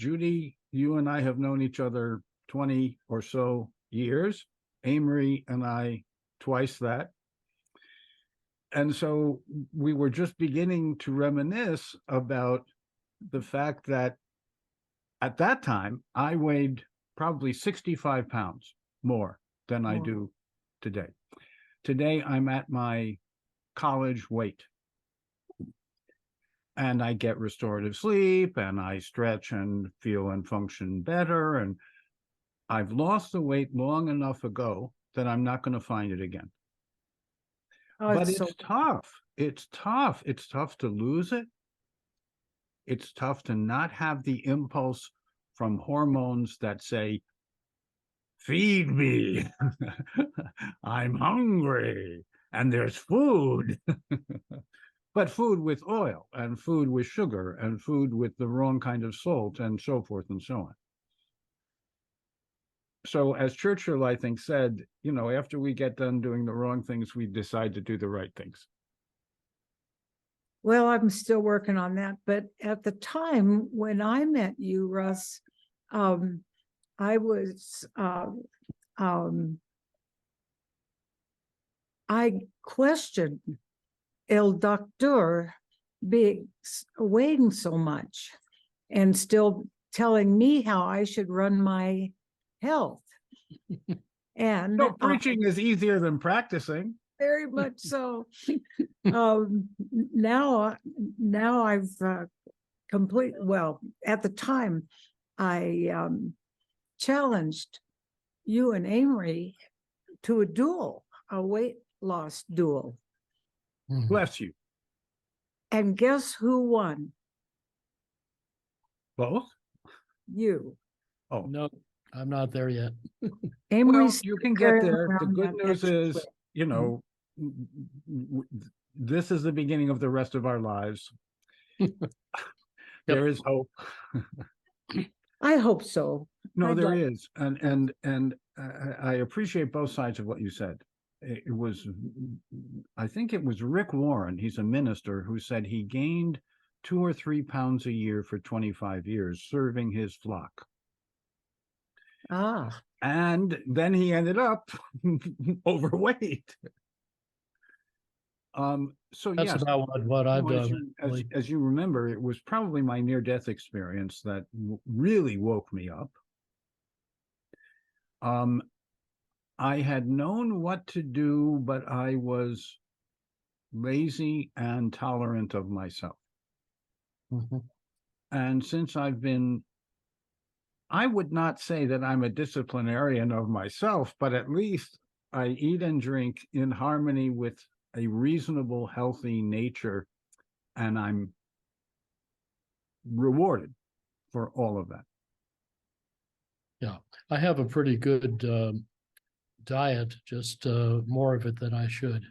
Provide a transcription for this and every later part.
Judy, you and I have known each other 20 or so years. Amory and I, twice that. And so we were just beginning to reminisce about the fact that at that time, I weighed probably 65 pounds more than I do today. Today, I'm at my college weight. And I get restorative sleep, and I stretch and feel and function better. And I've lost the weight long enough ago that I'm not going to find it again. But it's tough. It's tough. It's tough to lose it. It's tough to not have the impulse from hormones that say, feed me, I'm hungry, and there's food. But food with oil, and food with sugar, and food with the wrong kind of salt, and so forth and so on. So as Churchill, I think, said, you know, after we get done doing the wrong things, we decide to do the right things. Well, I'm still working on that. But at the time when I met you, Russ, I questioned El Doctor being weighing so much and still telling me how I should run my health. And so preaching is easier than practicing. Very much so. Now I've well, at the time I challenged you and Amory to a duel, a weight loss duel. Bless you. And guess who won? Both? You. Oh, no, I'm not there yet. Amory, well, you can get there. The good news is, you know, this is the beginning of the rest of our lives. There is hope. I hope so. No, there is. And I appreciate both sides of what you said. It was, I think it was Rick Warren, he's a minister, who said he gained 2 or 3 pounds a year for 25 years serving his flock. Ah. And then he ended up overweight. So that's yes, about what I've done. As you remember, it was probably my near-death experience that really woke me up. I had known what to do, but I was lazy and tolerant of myself. And since I've been, I would not say that I'm a disciplinarian of myself, but at least I eat and drink in harmony with a reasonable, healthy nature, and I'm rewarded for all of that. Yeah, I have a pretty good diet, just more of it than I should.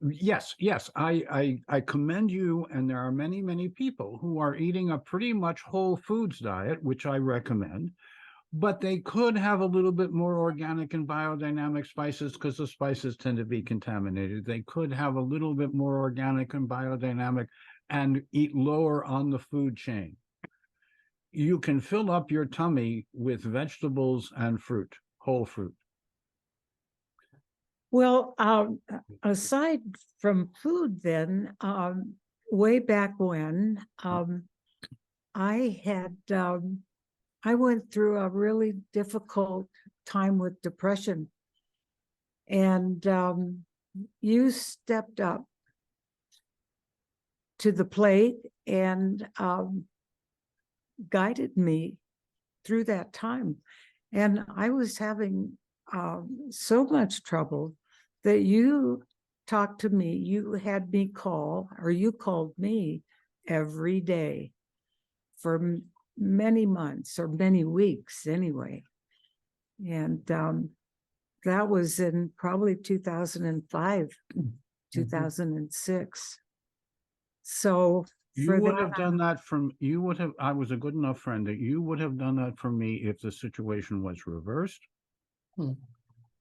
Yes, I commend you, and there are many people who are eating a pretty much whole foods diet, which I recommend, but they could have a little bit more organic and biodynamic spices because the spices tend to be contaminated. They could have a little bit more organic and biodynamic and eat lower on the food chain. You can fill up your tummy with vegetables and fruit, whole fruit. Well, aside from food then, way back when, I went through a really difficult time with depression, and you stepped up to the plate and guided me through that time. And I was having so much trouble that you talked to me. You had me call, or you called me every day for many months or many weeks anyway. And that was in probably 2005, 2006. So you would have done that from, you would have, I was a good enough friend that you would have done that for me if the situation was reversed.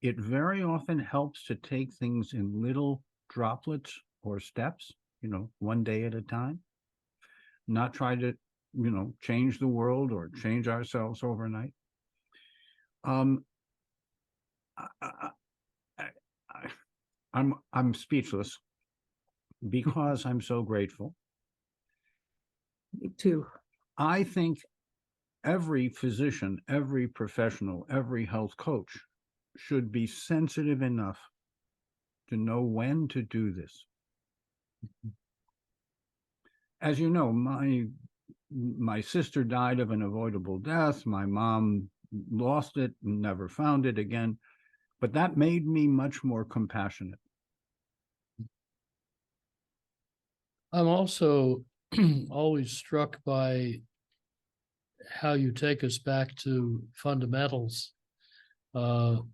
It very often helps to take things in little droplets or steps, you know, one day at a time. Not try to change the world or change ourselves overnight. I, I, I'm speechless because I'm so grateful. Me too. I think every physician, every professional, every health coach should be sensitive enough to know when to do this. As you know, my sister died of an avoidable death. My mom lost it and never found it again. But that made me much more compassionate. I'm also always struck by how you take us back to fundamentals of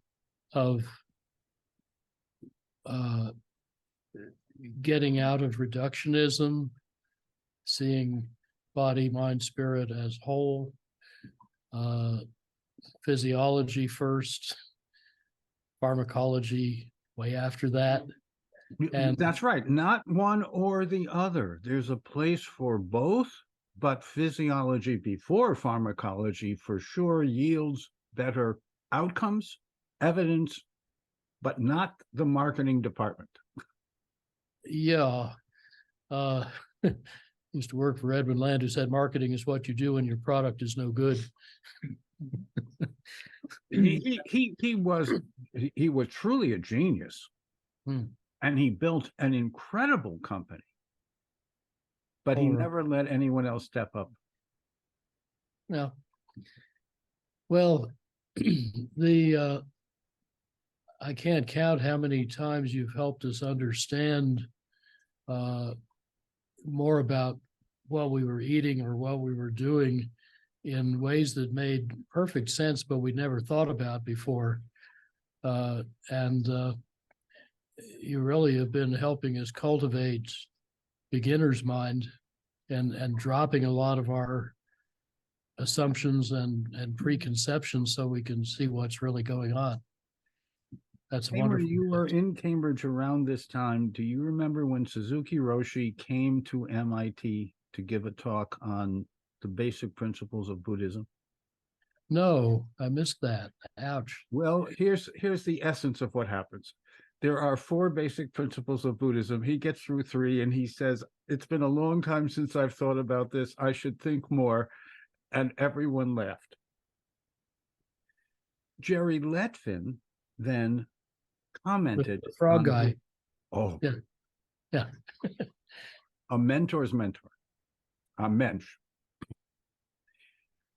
getting out of reductionism, seeing body, mind, spirit as whole, physiology first, pharmacology way after that. And that's right. Not one or the other. There's a place for both, but physiology before pharmacology for sure yields better outcomes, evidence, but not the marketing department. Yeah. Used to work for Edwin Land, who said marketing is what you do when your product is no good. he was truly a genius. And he built an incredible company, but he never let anyone else step up. Yeah. Well, I can't count how many times you've helped us understand more about what we were eating or what we were doing in ways that made perfect sense, but we never thought about before. You really have been helping us cultivate beginner's mind and dropping a lot of our assumptions and preconceptions so we can see what's really going on. That's wonderful. You were in Cambridge around this time. Do you remember when Suzuki Roshi came to MIT to give a talk on the basic principles of Buddhism? No, I missed that. Ouch. Well, here's the essence of what happens. There are 4 basic principles of Buddhism. He gets through 3 and he says, it's been a long time since I've thought about this. I should think more. And everyone laughed. Jerry Letvin then commented. The frog guy. Oh, yeah. Yeah. A mentor's mentor, a mensch.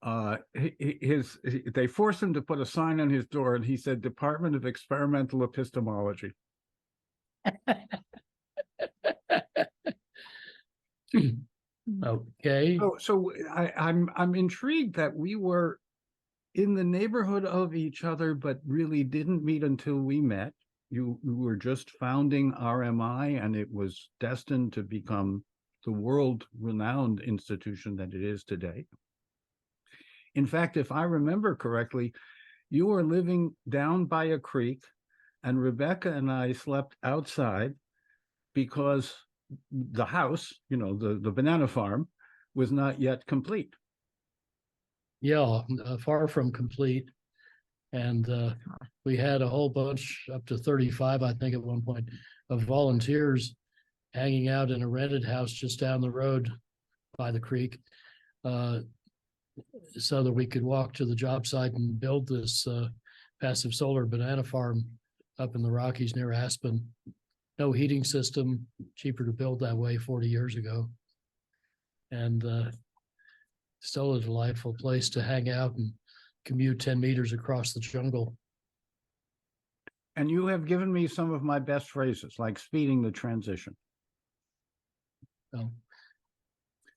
They forced him to put a sign on his door, and he said, Department of Experimental Epistemology. Okay. So I'm intrigued that we were in the neighborhood of each other, but really didn't meet until we met. You were just founding RMI, and it was destined to become the world-renowned institution that it is today. In fact, if I remember correctly, you were living down by a creek, and Rebecca and I slept outside because the house, the banana farm, was not yet complete. Yeah, far from complete. And we had a whole bunch, up to 35, I think, at one point, of volunteers hanging out in a rented house just down the road by the creek, so that we could walk to the job site and build this passive solar banana farm up in the Rockies near Aspen. No heating system, cheaper to build that way 40 years ago. And still a delightful place to hang out and commute 10 meters across the jungle. And you have given me some of my best phrases, like speeding the transition. Oh.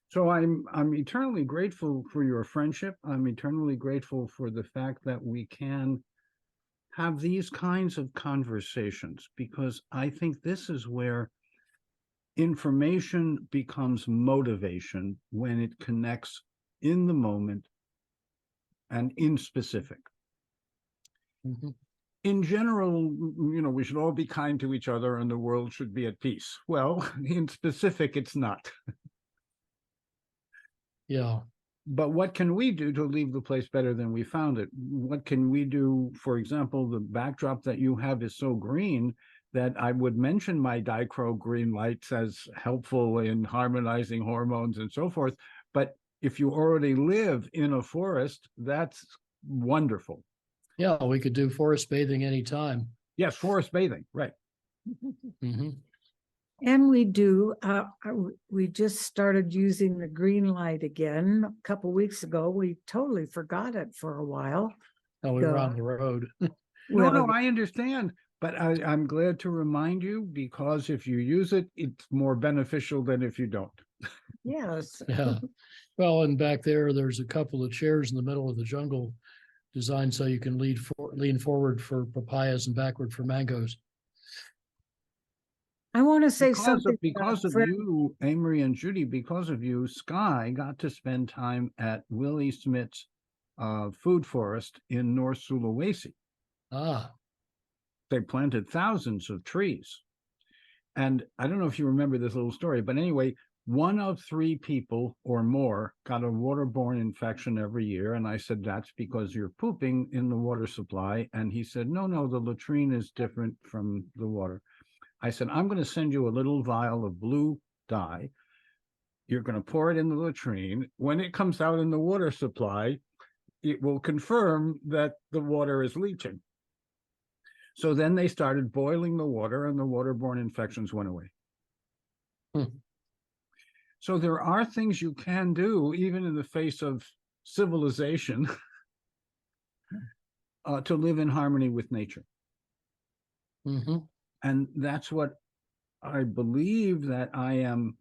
So I'm eternally grateful for your friendship. I'm eternally grateful for the fact that we can have these kinds of conversations, because I think this is where information becomes motivation, when it connects in the moment and in specific. Mm-hmm. In general, we should all be kind to each other and the world should be at peace. Well, in specific, it's not. Yeah. But what can we do to leave the place better than we found it? What can we do? For example, the backdrop that you have is so green that I would mention my dichro green lights as helpful in harmonizing hormones and so forth. But if you already live in a forest, that's wonderful. Yeah, we could do forest bathing anytime. Yes, forest bathing, right. Mm-hmm. And we do, we just started using the green light again a couple weeks ago. We totally forgot it for a while. And we were on the road. No, Well, I understand, but I'm glad to remind you, because if you use it, it's more beneficial than if you don't. yes. Yeah. Well, and back there's a couple of chairs in the middle of the jungle designed so you can lean forward for papayas and backward for mangoes. I want to say Because something. because of you, Amory and Judy, because of you, Sky got to spend time at Willie Smith's food forest in North Sulawesi. Ah, They planted thousands of trees. And I don't know if you remember this little story, but anyway, 1 of 3 people or more got a waterborne infection every year. And I said, that's because you're pooping in the water supply. And he said, no, the latrine is different from the water. I said, I'm going to send you a little vial of blue dye. You're going to pour it in the latrine. When it comes out in the water supply, it will confirm that the water is leaching. So then they started boiling the water and the waterborne infections went away. So there are things you can do, even in the face of civilization, to live in harmony with nature. mm-hmm. And that's what I believe that I am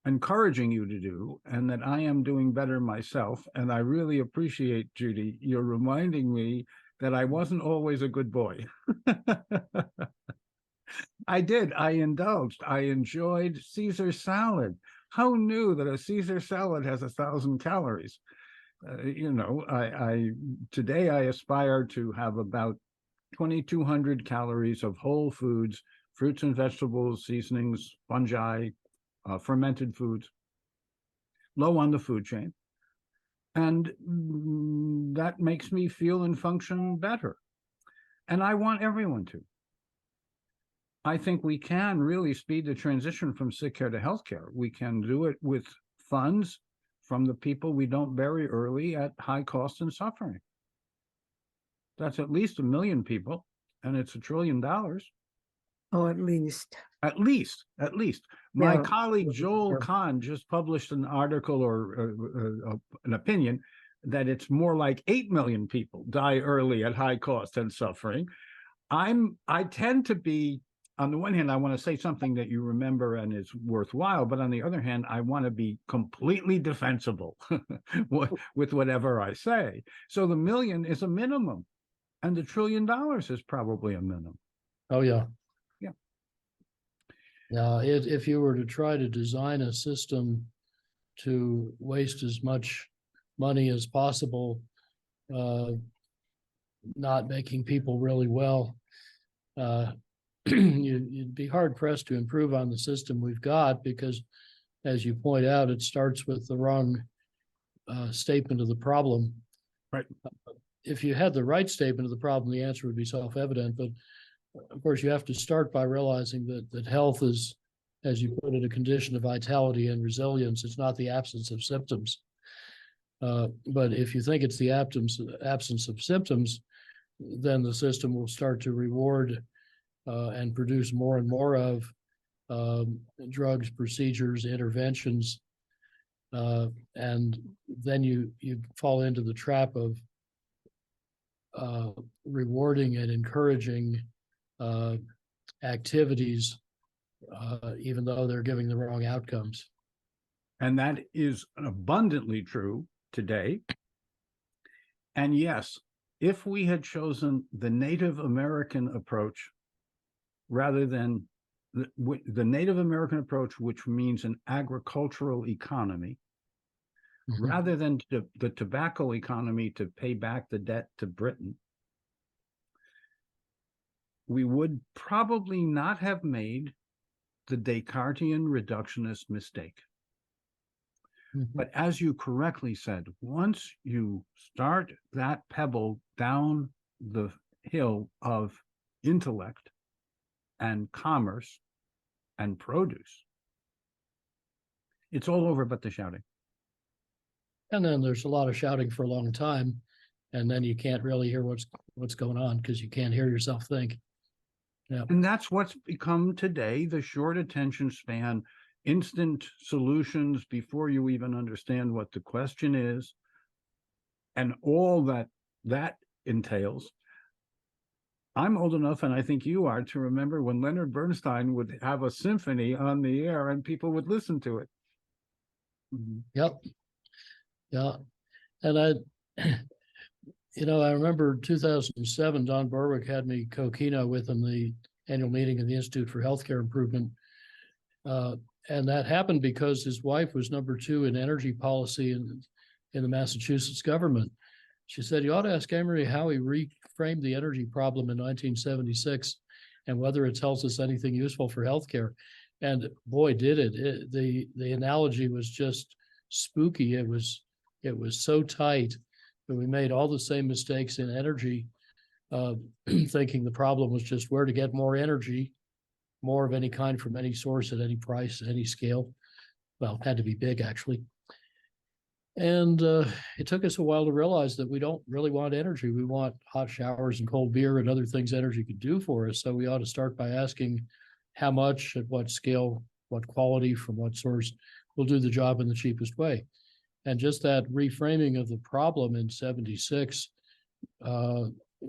encouraging you to do, and that I am doing better myself. And I really appreciate, Judy, you're reminding me that I wasn't always a good boy. I indulged. I enjoyed Caesar salad. Who knew that a Caesar salad has 1,000 calories? Today I aspire to have about 2,200 calories of whole foods, fruits and vegetables, seasonings, fungi, fermented foods, low on the food chain. And that makes me feel and function better. And I want everyone to. I think we can really speed the transition from sick care to healthcare. We can do it with funds from the people we don't bury early at high cost and suffering. That's at least 1 million people, and it's $1 trillion. Oh, at least. At least. My Yeah. colleague Joel Kahn just published an article or an opinion that it's more like 8 million people die early at high cost and suffering. I tend to be, on the one hand, I want to say something that you remember and is worthwhile, but on the other hand, I want to be completely defensible with whatever I say. So the million is a minimum, and the $1 trillion is probably a minimum. Oh, yeah. Yeah. Now, if you were to try to design a system to waste as much money as possible, not making people really well, you'd be hard pressed to improve on the system we've got, because, as you point out, it starts with the wrong statement of the problem. Right. If you had the right statement of the problem, the answer would be self-evident. But of course, you have to start by realizing that health is, as you put it, a condition of vitality and resilience. It's not the absence of symptoms. But if you think it's the absence of symptoms, then the system will start to reward and produce more and more of drugs, procedures, interventions, and then you fall into the trap of rewarding and encouraging activities, even though they're giving the wrong outcomes. And that is abundantly true today. And yes, if we had chosen the Native American approach rather than the Native American approach, which means an agricultural economy, Mm-hmm. rather than the tobacco economy to pay back the debt to Britain, we would probably not have made the Descartesian reductionist mistake. Mhm. But as you correctly said, once you start that pebble down the hill of intellect and commerce and produce, it's all over but the shouting. And then there's a lot of shouting for a long time, and then you can't really hear what's going on because you can't hear yourself think. Yeah. And that's what's become today, the short attention span, instant solutions before you even understand what the question is, and all that entails. I'm old enough, and I think you are, to remember when Leonard Bernstein would have a symphony on the air and people would listen to it. Yep. Yeah. And I, I remember 2007, Don Berwick had me co-keynote with him the annual meeting of the Institute for Healthcare Improvement. And that happened because his wife was number 2 in energy policy in the Massachusetts government. She said, you ought to ask Amory how he reframed the energy problem in 1976 and whether it tells us anything useful for healthcare. And boy, did it. The analogy was just spooky. It was so tight that we made all the same mistakes in energy, thinking the problem was just where to get more energy, more of any kind from any source at any price, any scale. Well, it had to be big, actually. And it took us a while to realize that we don't really want energy. We want hot showers and cold beer and other things energy could do for us. So we ought to start by asking how much, at what scale, what quality, from what source will do the job in the cheapest way. And just that reframing of the problem in 76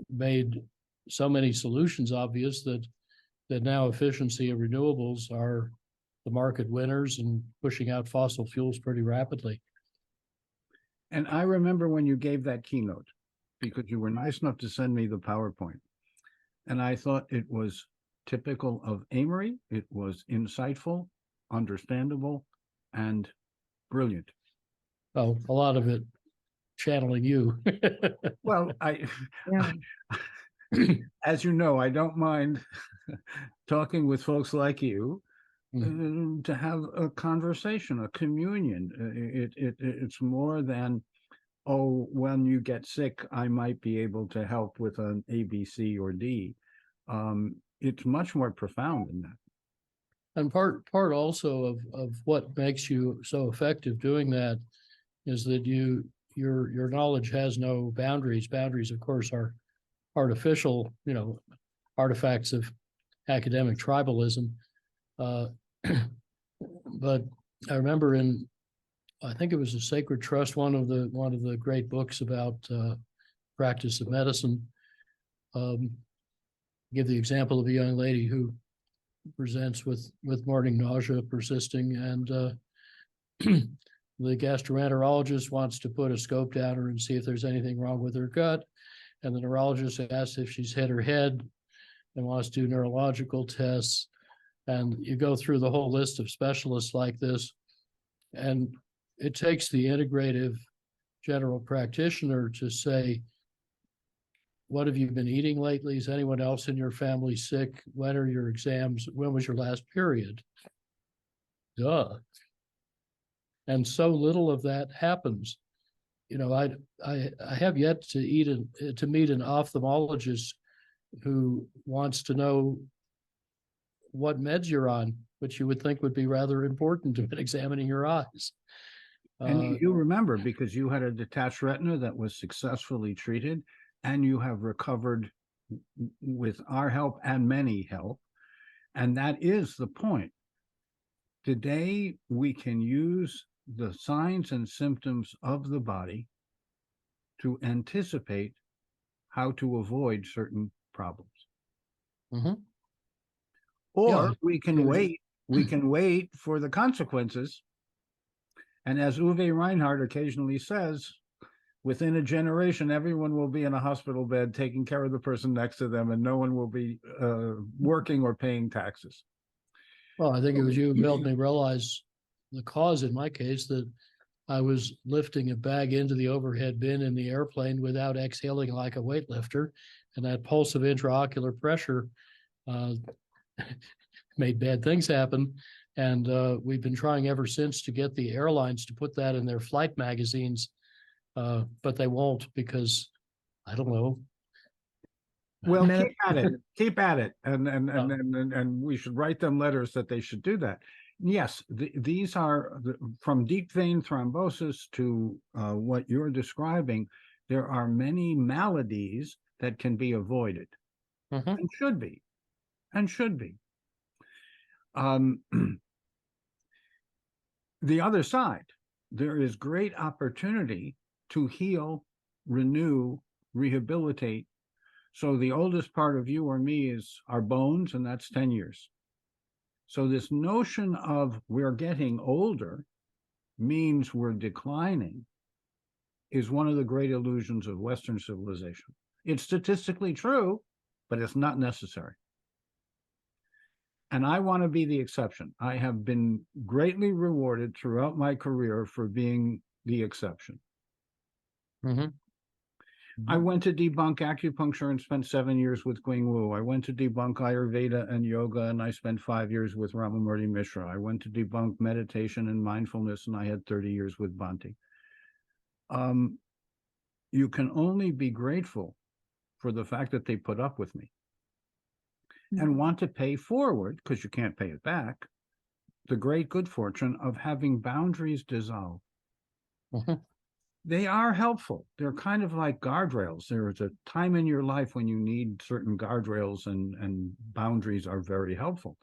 made so many solutions obvious that now efficiency of renewables are the market winners and pushing out fossil fuels pretty rapidly. And I remember when you gave that keynote, because you were nice enough to send me the PowerPoint. And I thought it was typical of Amory. It was insightful, understandable, and brilliant. Oh, a lot of it channeling you. Well, Yeah. as you know, I don't mind talking with folks like you to have a conversation, a communion. It's more than, oh, when you get sick, I might be able to help with an A, B, C, or D. It's much more profound than that. And part also of what makes you so effective doing that is that your knowledge has no boundaries. Boundaries, of course, are artificial, artifacts of academic tribalism. But I remember I think it was a Sacred Trust, one of the great books about practice of medicine. Give the example of a young lady who presents with morning nausea persisting, and the gastroenterologist wants to put a scope down her and see if there's anything wrong with her gut. And the neurologist asks if she's hit her head and wants to do neurological tests. And you go through the whole list of specialists like this, and it takes the integrative general practitioner to say, what have you been eating lately? Is anyone else in your family sick? When are your exams? When was your last period? Duh. And so little of that happens. I have yet to meet an ophthalmologist who wants to know what meds you're on, which you would think would be rather important to examining your eyes. And you remember, because you had a detached retina that was successfully treated, and you have recovered with our help and many help. And that is the point. Today, we can use the signs and symptoms of the body to anticipate how to avoid certain problems. Mhm. Or Yeah. we can wait for the consequences. And as Uwe Reinhardt occasionally says, within a generation, everyone will be in a hospital bed taking care of the person next to them, and no one will be working or paying taxes. Well, I think it was you who helped me realize the cause in my case, that I was lifting a bag into the overhead bin in the airplane without exhaling like a weightlifter. And that pulse of intraocular pressure made bad things happen. And we've been trying ever since to get the airlines to put that in their flight magazines, but they won't because, I don't know. Well, Meta- keep at it, and we should write them letters that they should do that. Yes, these are from deep vein thrombosis to what you're describing. There are many maladies that can be avoided and should be, the other side, there is great opportunity to heal, renew, rehabilitate. So the oldest part of you or me is our bones, and that's 10 years. So this notion of we're getting older means we're declining is one of the great illusions of Western civilization. It's statistically true, but it's not necessary. And I want to be the exception. I have been greatly rewarded throughout my career for being the exception. I went to debunk acupuncture and spent 7 years with Gwing Wu. I went to debunk Ayurveda and yoga, and I spent 5 years with Ramamurti Mishra. I went to debunk meditation and mindfulness, and I had 30 years with Bhante. You can only be grateful for the fact that they put up with me and want to pay forward, because you can't pay it back, the great good fortune of having boundaries dissolve. They are helpful. They're kind of like guardrails. There's a time in your life when you need certain guardrails, and boundaries are very helpful.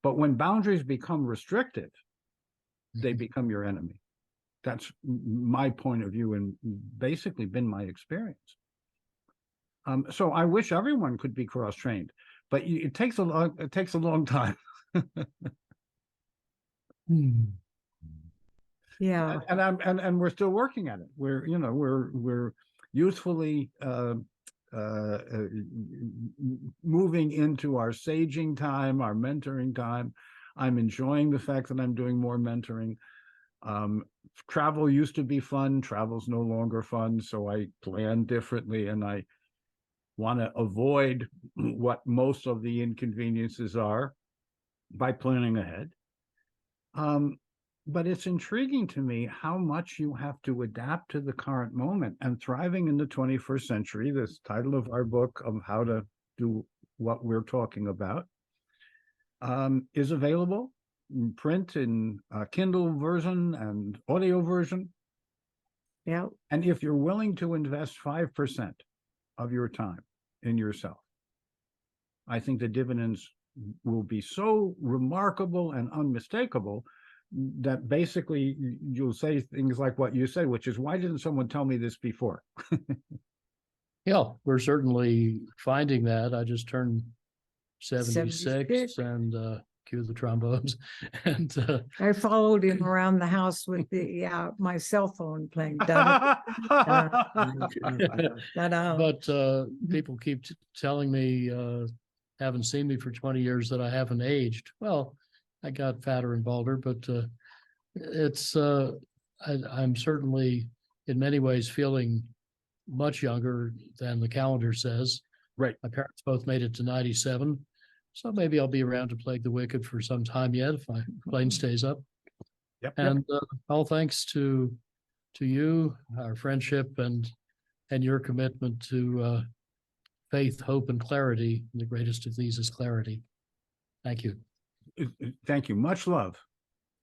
But when boundaries become restrictive, they become your enemy. That's my point of view and basically been my experience. So I wish everyone could be cross-trained, but it takes a long time. Yeah. And we're still working at it. We're youthfully moving into our saging time, our mentoring time. I'm enjoying the fact that I'm doing more mentoring. Travel used to be fun. Travel's no longer fun, so I plan differently, and I want to avoid what most of the inconveniences are by planning ahead. But it's intriguing to me how much you have to adapt to the current moment. And Thriving in the 21st Century, this title of our book of how to do what we're talking about, is available in print, in Kindle version and audio version. Yeah. And if you're willing to invest 5% of your time in yourself, I think the dividends will be so remarkable and unmistakable that basically you'll say things like what you say, which is, why didn't someone tell me this before? Yeah, we're certainly finding that. I just turned 76 76. and cue the trombones. And I followed him around the house with my cell phone playing. Da-da, da-da. but people keep telling me, haven't seen me for 20 years, that I haven't aged. Well, I got fatter and balder, but I'm certainly in many ways feeling much younger than the calendar says. Right. My parents both made it to 97. So maybe I'll be around to plague the wicked for some time yet if my plane stays up. Yep. And all thanks to you, our friendship, and your commitment to faith, hope, and clarity. The greatest of these is clarity. Thank you. Thank you. Much love.